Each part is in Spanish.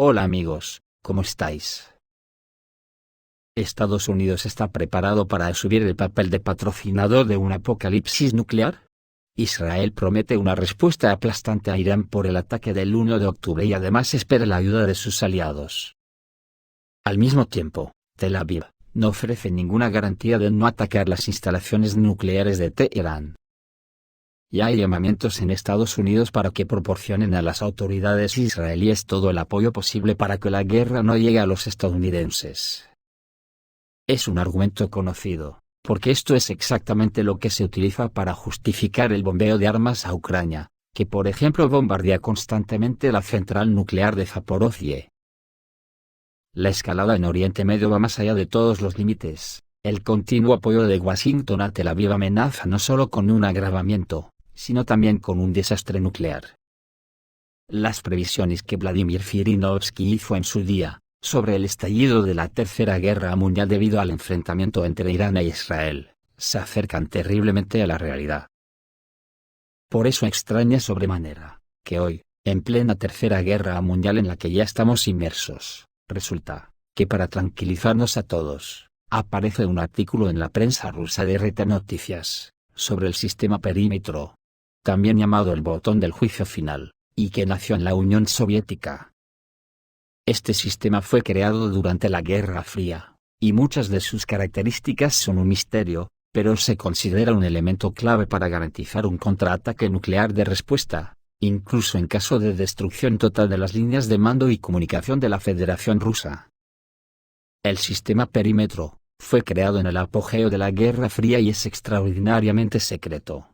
Hola amigos, ¿cómo estáis? ¿Estados Unidos está preparado para asumir el papel de patrocinador de un apocalipsis nuclear? Israel promete una respuesta aplastante a Irán por el ataque del 1 de octubre y además espera la ayuda de sus aliados. Al mismo tiempo, Tel Aviv no ofrece ninguna garantía de no atacar las instalaciones nucleares de Teherán. Y hay llamamientos en Estados Unidos para que proporcionen a las autoridades israelíes todo el apoyo posible para que la guerra no llegue a los estadounidenses. Es un argumento conocido, porque esto es exactamente lo que se utiliza para justificar el bombeo de armas a Ucrania, que por ejemplo bombardea constantemente la central nuclear de Zaporozhye. La escalada en Oriente Medio va más allá de todos los límites. El continuo apoyo de Washington a Tel Aviv amenaza no solo con un agravamiento, sino también con un desastre nuclear. Las previsiones que Vladimir Zhirinovsky hizo en su día, sobre el estallido de la Tercera Guerra Mundial debido al enfrentamiento entre Irán e Israel, se acercan terriblemente a la realidad. Por eso extraña sobremanera, que hoy, en plena Tercera Guerra Mundial en la que ya estamos inmersos, resulta, que para tranquilizarnos a todos, aparece un artículo en la prensa rusa de RT Noticias, sobre el sistema perímetro, también llamado el botón del juicio final, y que nació en la Unión Soviética. Este sistema fue creado durante la Guerra Fría, y muchas de sus características son un misterio, pero se considera un elemento clave para garantizar un contraataque nuclear de respuesta, incluso en caso de destrucción total de las líneas de mando y comunicación de la Federación Rusa. El sistema perímetro fue creado en el apogeo de la Guerra Fría y es extraordinariamente secreto.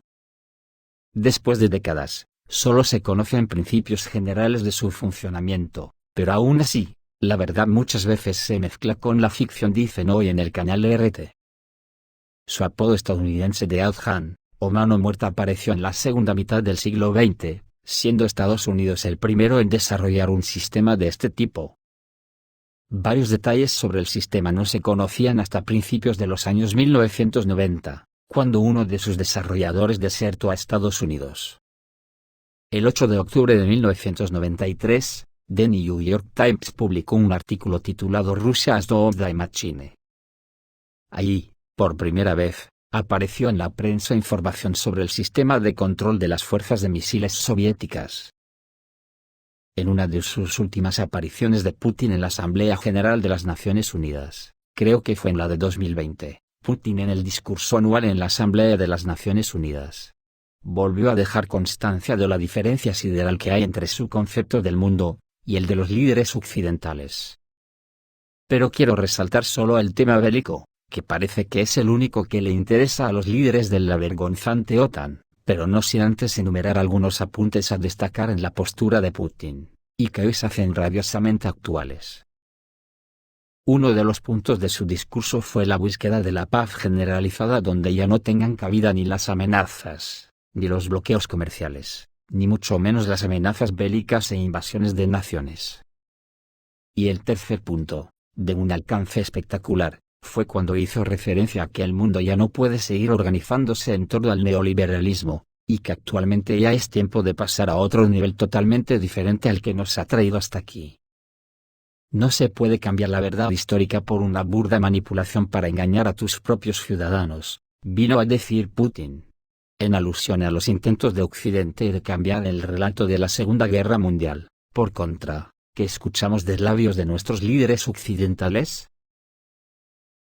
Después de décadas, solo se conocen principios generales de su funcionamiento, pero aún así, la verdad muchas veces se mezcla con la ficción, dicen hoy en el canal RT. Su apodo estadounidense de Adhan, o mano muerta, apareció en la segunda mitad del siglo XX, siendo Estados Unidos el primero en desarrollar un sistema de este tipo. Varios detalles sobre el sistema no se conocían hasta principios de los años 1990, cuando uno de sus desarrolladores desertó a Estados Unidos. El 8 de octubre de 1993, The New York Times publicó un artículo titulado Russia's Doomsday Machine. Allí, por primera vez, apareció en la prensa información sobre el sistema de control de las fuerzas de misiles soviéticas. En una de sus últimas apariciones de Putin en la Asamblea General de las Naciones Unidas, creo que fue en la de 2020, Putin en el discurso anual en la Asamblea de las Naciones Unidas, volvió a dejar constancia de la diferencia sideral que hay entre su concepto del mundo y el de los líderes occidentales. Pero quiero resaltar solo el tema bélico, que parece que es el único que le interesa a los líderes de la vergonzante OTAN, pero no sin antes enumerar algunos apuntes a destacar en la postura de Putin, y que hoy se hacen rabiosamente actuales. Uno de los puntos de su discurso fue la búsqueda de la paz generalizada, donde ya no tengan cabida ni las amenazas, ni los bloqueos comerciales, ni mucho menos las amenazas bélicas e invasiones de naciones. Y el tercer punto, de un alcance espectacular, fue cuando hizo referencia a que el mundo ya no puede seguir organizándose en torno al neoliberalismo, y que actualmente ya es tiempo de pasar a otro nivel totalmente diferente al que nos ha traído hasta aquí. No se puede cambiar la verdad histórica por una burda manipulación para engañar a tus propios ciudadanos, vino a decir Putin, en alusión a los intentos de Occidente de cambiar el relato de la Segunda Guerra Mundial, por contra, que escuchamos de labios de nuestros líderes occidentales.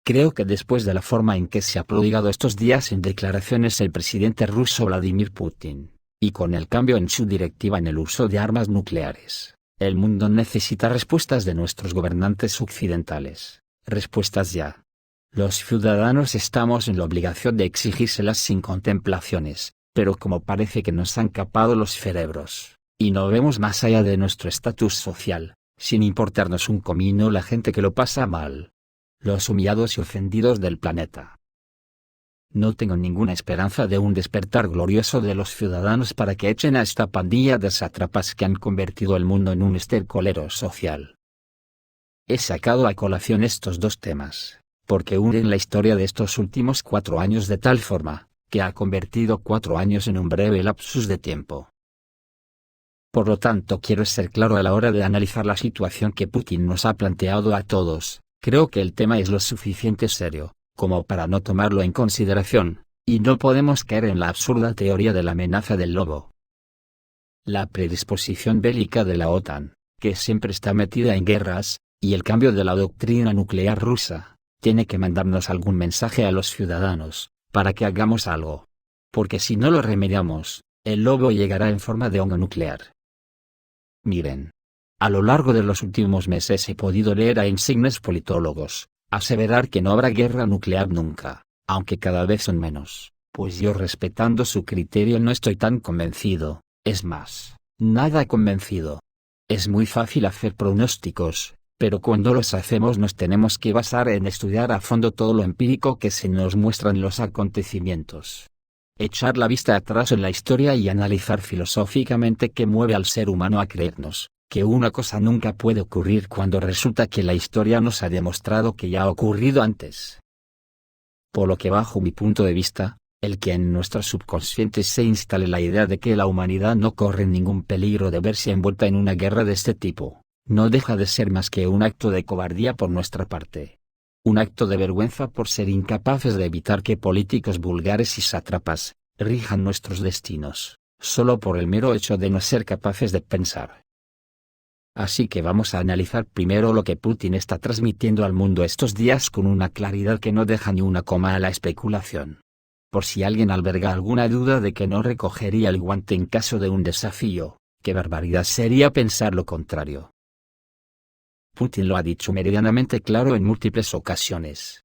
Creo que después de la forma en que se ha prodigado estos días en declaraciones el presidente ruso Vladimir Putin, y con el cambio en su directiva en el uso de armas nucleares, el mundo necesita respuestas de nuestros gobernantes occidentales, respuestas ya. Los ciudadanos estamos en la obligación de exigírselas sin contemplaciones, pero como parece que nos han capado los cerebros, y no vemos más allá de nuestro estatus social, sin importarnos un comino la gente que lo pasa mal, los humillados y ofendidos del planeta. No tengo ninguna esperanza de un despertar glorioso de los ciudadanos para que echen a esta pandilla de sátrapas que han convertido el mundo en un estercolero social. He sacado a colación estos dos temas, porque unen la historia de estos últimos 4 años de tal forma, que ha convertido 4 años en un breve lapsus de tiempo. Por lo tanto, quiero ser claro a la hora de analizar la situación que Putin nos ha planteado a todos. Creo que el tema es lo suficiente serio, como para no tomarlo en consideración, y no podemos caer en la absurda teoría de la amenaza del lobo. La predisposición bélica de la OTAN, que siempre está metida en guerras, y el cambio de la doctrina nuclear rusa, tiene que mandarnos algún mensaje a los ciudadanos, para que hagamos algo. Porque si no lo remediamos, el lobo llegará en forma de hongo nuclear. Miren. A lo largo de los últimos meses he podido leer a insignes politólogos aseverar que no habrá guerra nuclear nunca, aunque cada vez son menos, pues yo, respetando su criterio, no estoy tan convencido, es más, nada convencido. Es muy fácil hacer pronósticos, pero cuando los hacemos nos tenemos que basar en estudiar a fondo todo lo empírico que se nos muestra en los acontecimientos. Echar la vista atrás en la historia y analizar filosóficamente qué mueve al ser humano a creernos que una cosa nunca puede ocurrir cuando resulta que la historia nos ha demostrado que ya ha ocurrido antes. Por lo que, bajo mi punto de vista, el que en nuestro subconsciente se instale la idea de que la humanidad no corre ningún peligro de verse envuelta en una guerra de este tipo, no deja de ser más que un acto de cobardía por nuestra parte. Un acto de vergüenza por ser incapaces de evitar que políticos vulgares y sátrapas rijan nuestros destinos, solo por el mero hecho de no ser capaces de pensar. Así que vamos a analizar primero lo que Putin está transmitiendo al mundo estos días con una claridad que no deja ni una coma a la especulación. Por si alguien alberga alguna duda de que no recogería el guante en caso de un desafío, qué barbaridad sería pensar lo contrario. Putin lo ha dicho meridianamente claro en múltiples ocasiones.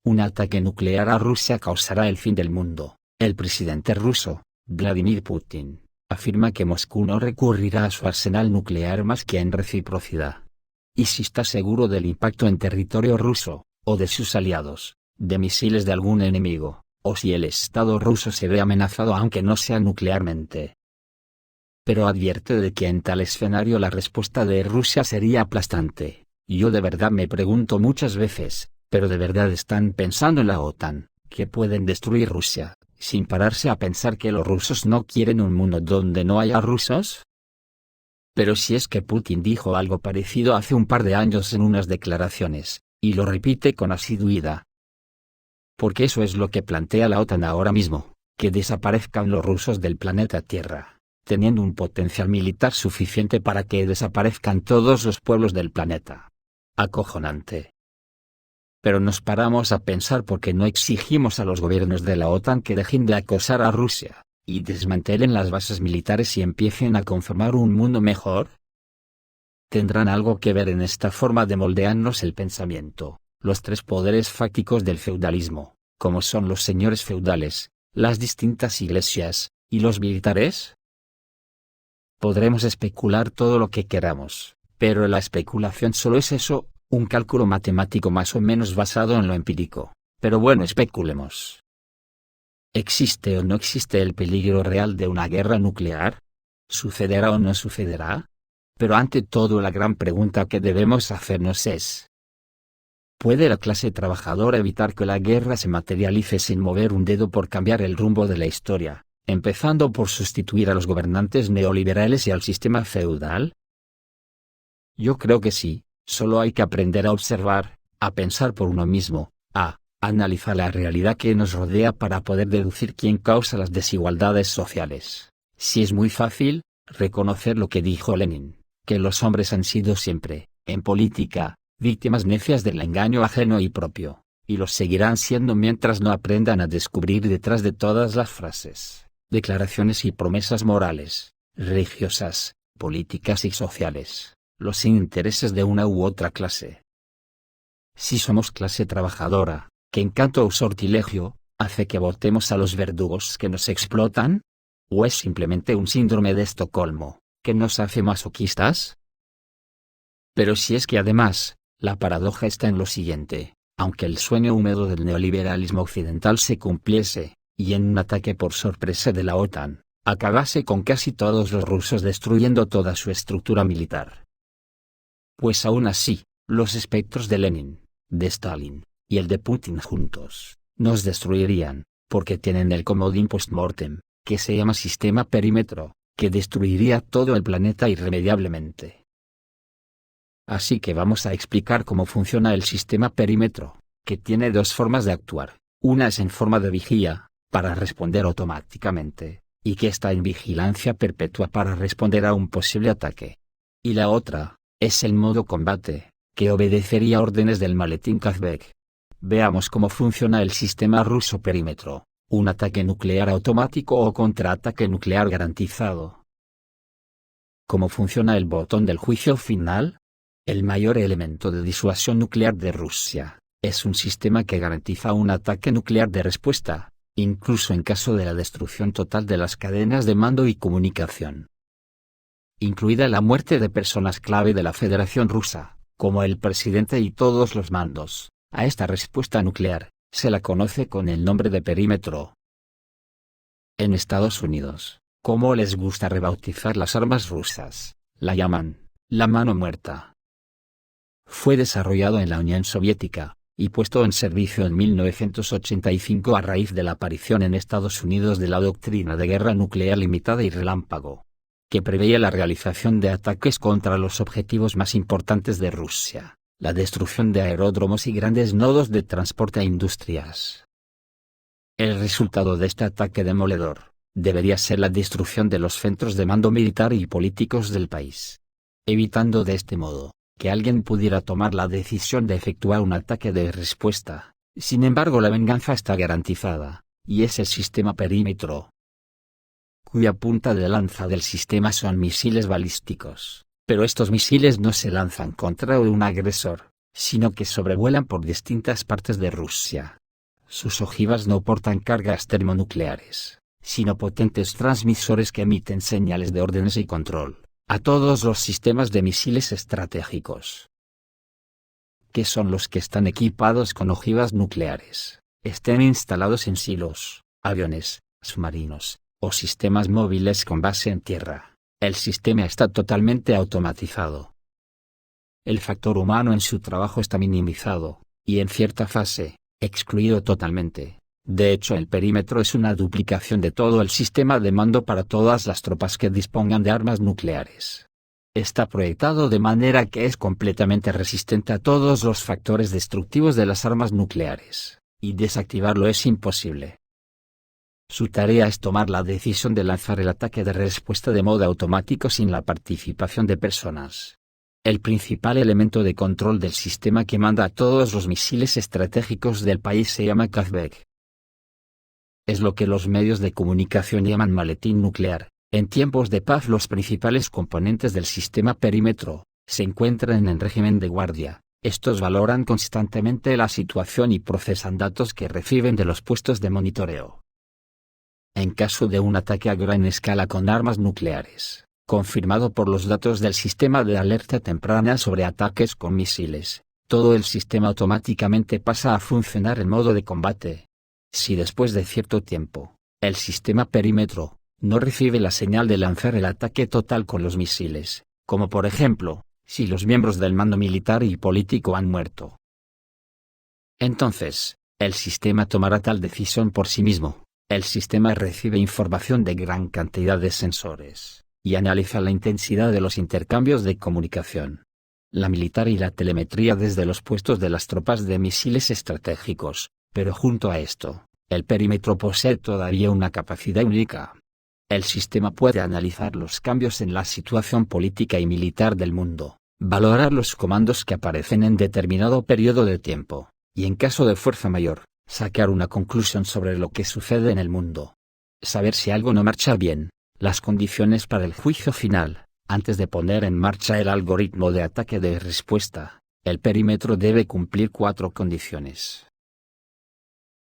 Un ataque nuclear a Rusia causará el fin del mundo. El presidente ruso, Vladimir Putin, afirma que Moscú no recurrirá a su arsenal nuclear más que en reciprocidad. Y si está seguro del impacto en territorio ruso, o de sus aliados, de misiles de algún enemigo, o si el Estado ruso se ve amenazado aunque no sea nuclearmente. Pero advierte de que en tal escenario la respuesta de Rusia sería aplastante. Yo de verdad me pregunto muchas veces, ¿pero de verdad están pensando en la OTAN, que pueden destruir Rusia, sin pararse a pensar que los rusos no quieren un mundo donde no haya rusos? Pero si es que Putin dijo algo parecido hace un par de años en unas declaraciones, y lo repite con asiduidad. Porque eso es lo que plantea la OTAN ahora mismo, que desaparezcan los rusos del planeta Tierra, teniendo un potencial militar suficiente para que desaparezcan todos los pueblos del planeta. Acojonante. Pero nos paramos a pensar por qué no exigimos a los gobiernos de la OTAN que dejen de acosar a Rusia, y desmantelen las bases militares y empiecen a conformar un mundo mejor. ¿Tendrán algo que ver en esta forma de moldearnos el pensamiento, los tres poderes fácticos del feudalismo, como son los señores feudales, las distintas iglesias, y los militares? Podremos especular todo lo que queramos, pero la especulación solo es eso, un cálculo matemático más o menos basado en lo empírico. Pero bueno, especulemos. ¿Existe o no existe el peligro real de una guerra nuclear? ¿Sucederá o no sucederá? Pero ante todo, la gran pregunta que debemos hacernos es: ¿puede la clase trabajadora evitar que la guerra se materialice sin mover un dedo por cambiar el rumbo de la historia, empezando por sustituir a los gobernantes neoliberales y al sistema feudal? Yo creo que sí. Solo hay que aprender a observar, a pensar por uno mismo, a analizar la realidad que nos rodea para poder deducir quién causa las desigualdades sociales. Si es muy fácil, reconocer lo que dijo Lenin, que los hombres han sido siempre, en política, víctimas necias del engaño ajeno y propio, y los seguirán siendo mientras no aprendan a descubrir detrás de todas las frases, declaraciones y promesas morales, religiosas, políticas y sociales, los intereses de una u otra clase. Si somos clase trabajadora, ¿qué encanto o sortilegio hace que votemos a los verdugos que nos explotan? ¿O es simplemente un síndrome de Estocolmo, que nos hace masoquistas? Pero si es que además, la paradoja está en lo siguiente: aunque el sueño húmedo del neoliberalismo occidental se cumpliese, y en un ataque por sorpresa de la OTAN, acabase con casi todos los rusos destruyendo toda su estructura militar, pues aún así, los espectros de Lenin, de Stalin, y el de Putin juntos, nos destruirían, porque tienen el comodín post-mortem, que se llama sistema perímetro, que destruiría todo el planeta irremediablemente. Así que vamos a explicar cómo funciona el sistema perímetro, que tiene dos formas de actuar. Una es en forma de vigía, para responder automáticamente, y que está en vigilancia perpetua para responder a un posible ataque. Y la otra, es el modo combate, que obedecería órdenes del maletín Kazbek. Veamos cómo funciona el sistema ruso perímetro, un ataque nuclear automático o contraataque nuclear garantizado. ¿Cómo funciona el botón del juicio final? El mayor elemento de disuasión nuclear de Rusia, es un sistema que garantiza un ataque nuclear de respuesta, incluso en caso de la destrucción total de las cadenas de mando y comunicación, incluida la muerte de personas clave de la Federación Rusa, como el presidente y todos los mandos. A esta respuesta nuclear, se la conoce con el nombre de perímetro. En Estados Unidos, como les gusta rebautizar las armas rusas, la llaman la mano muerta. Fue desarrollado en la Unión Soviética, y puesto en servicio en 1985 a raíz de la aparición en Estados Unidos de la doctrina de guerra nuclear limitada y relámpago, que preveía la realización de ataques contra los objetivos más importantes de Rusia, la destrucción de aeródromos y grandes nodos de transporte e industrias. El resultado de este ataque demoledor, debería ser la destrucción de los centros de mando militar y políticos del país, evitando de este modo que alguien pudiera tomar la decisión de efectuar un ataque de respuesta. Sin embargo, la venganza está garantizada, y es el sistema perímetro, cuya punta de lanza del sistema son misiles balísticos, pero estos misiles no se lanzan contra un agresor, sino que sobrevuelan por distintas partes de Rusia. Sus ojivas no portan cargas termonucleares, sino potentes transmisores que emiten señales de órdenes y control a todos los sistemas de misiles estratégicos, que son los que están equipados con ojivas nucleares, estén instalados en silos, aviones, submarinos, o sistemas móviles con base en tierra. El sistema está totalmente automatizado. El factor humano en su trabajo está minimizado, y en cierta fase, excluido totalmente. De hecho, el perímetro es una duplicación de todo el sistema de mando para todas las tropas que dispongan de armas nucleares. Está proyectado de manera que es completamente resistente a todos los factores destructivos de las armas nucleares, y desactivarlo es imposible. Su tarea es tomar la decisión de lanzar el ataque de respuesta de modo automático sin la participación de personas. El principal elemento de control del sistema que manda a todos los misiles estratégicos del país se llama Kazbek. Es lo que los medios de comunicación llaman maletín nuclear. En tiempos de paz los principales componentes del sistema perímetro se encuentran en régimen de guardia. Estos valoran constantemente la situación y procesan datos que reciben de los puestos de monitoreo. En caso de un ataque a gran escala con armas nucleares, confirmado por los datos del sistema de alerta temprana sobre ataques con misiles, todo el sistema automáticamente pasa a funcionar en modo de combate. Si después de cierto tiempo, el sistema perímetro no recibe la señal de lanzar el ataque total con los misiles, como por ejemplo, si los miembros del mando militar y político han muerto, entonces, el sistema tomará tal decisión por sí mismo. El sistema recibe información de gran cantidad de sensores, y analiza la intensidad de los intercambios de comunicación, la militar y la telemetría desde los puestos de las tropas de misiles estratégicos, pero junto a esto, el perímetro posee todavía una capacidad única. El sistema puede analizar los cambios en la situación política y militar del mundo, valorar los comandos que aparecen en determinado periodo de tiempo, y en caso de fuerza mayor, sacar una conclusión sobre lo que sucede en el mundo. Saber si algo no marcha bien, las condiciones para el juicio final, antes de poner en marcha el algoritmo de ataque de respuesta. El perímetro debe cumplir 4 condiciones.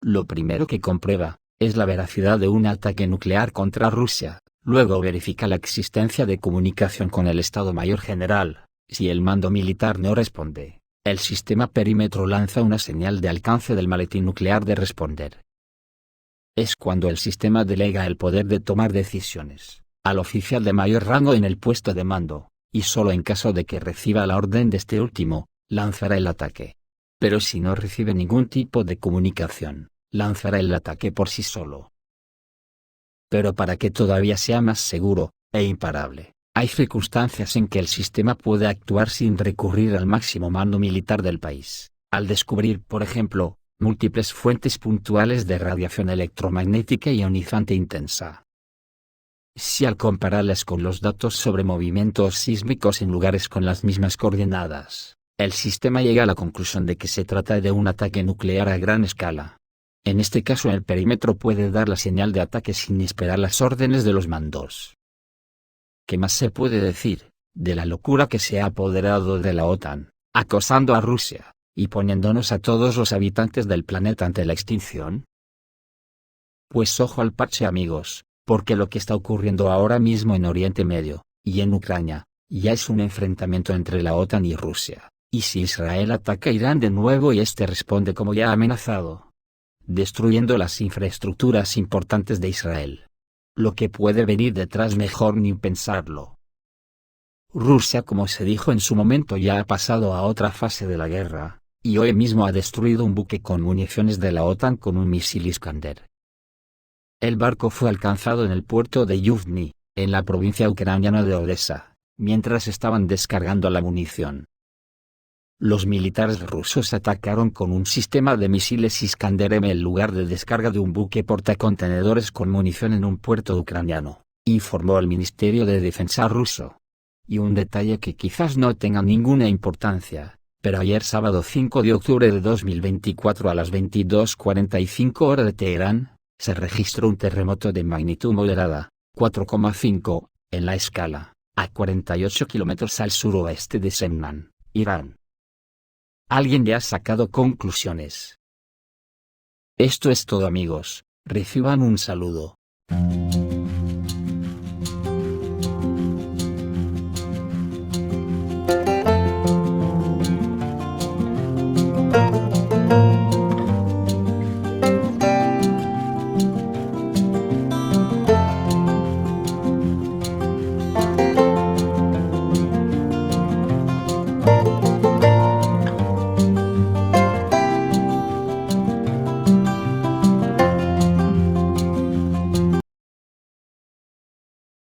Lo primero que comprueba, es la veracidad de un ataque nuclear contra Rusia. Luego verifica la existencia de comunicación con el Estado Mayor General. Si el mando militar no responde, el sistema perímetro lanza una señal de alcance del maletín nuclear de responder. Es cuando el sistema delega el poder de tomar decisiones al oficial de mayor rango en el puesto de mando, y solo en caso de que reciba la orden de este último, lanzará el ataque. Pero si no recibe ningún tipo de comunicación, lanzará el ataque por sí solo. Pero para que todavía sea más seguro, e imparable. Hay circunstancias en que el sistema puede actuar sin recurrir al máximo mando militar del país, al descubrir, por ejemplo, múltiples fuentes puntuales de radiación electromagnética ionizante intensa. Si al compararlas con los datos sobre movimientos sísmicos en lugares con las mismas coordenadas, el sistema llega a la conclusión de que se trata de un ataque nuclear a gran escala. En este caso el perímetro puede dar la señal de ataque sin esperar las órdenes de los mandos. ¿Qué más se puede decir de la locura que se ha apoderado de la OTAN, acosando a Rusia, y poniéndonos a todos los habitantes del planeta ante la extinción? Pues ojo al parche, amigos, porque lo que está ocurriendo ahora mismo en Oriente Medio, y en Ucrania, ya es un enfrentamiento entre la OTAN y Rusia, y si Israel ataca a Irán de nuevo y este responde como ya ha amenazado, destruyendo las infraestructuras importantes de Israel, lo que puede venir detrás mejor ni pensarlo. Rusia, como se dijo en su momento, ya ha pasado a otra fase de la guerra, y hoy mismo ha destruido un buque con municiones de la OTAN con un misil Iskander. El barco fue alcanzado en el puerto de Yuzhny, en la provincia ucraniana de Odessa, mientras estaban descargando la munición. Los militares rusos atacaron con un sistema de misiles Iskander-M el lugar de descarga de un buque portacontenedores con munición en un puerto ucraniano, informó el Ministerio de Defensa ruso. Y un detalle que quizás no tenga ninguna importancia, pero ayer sábado 5 de octubre de 2024 a las 22:45 hora de Teherán, se registró un terremoto de magnitud moderada, 4,5, en la escala, a 48 kilómetros al suroeste de Semnan, Irán. ¿Alguien ya ha sacado conclusiones? Esto es todo, amigos, reciban un saludo.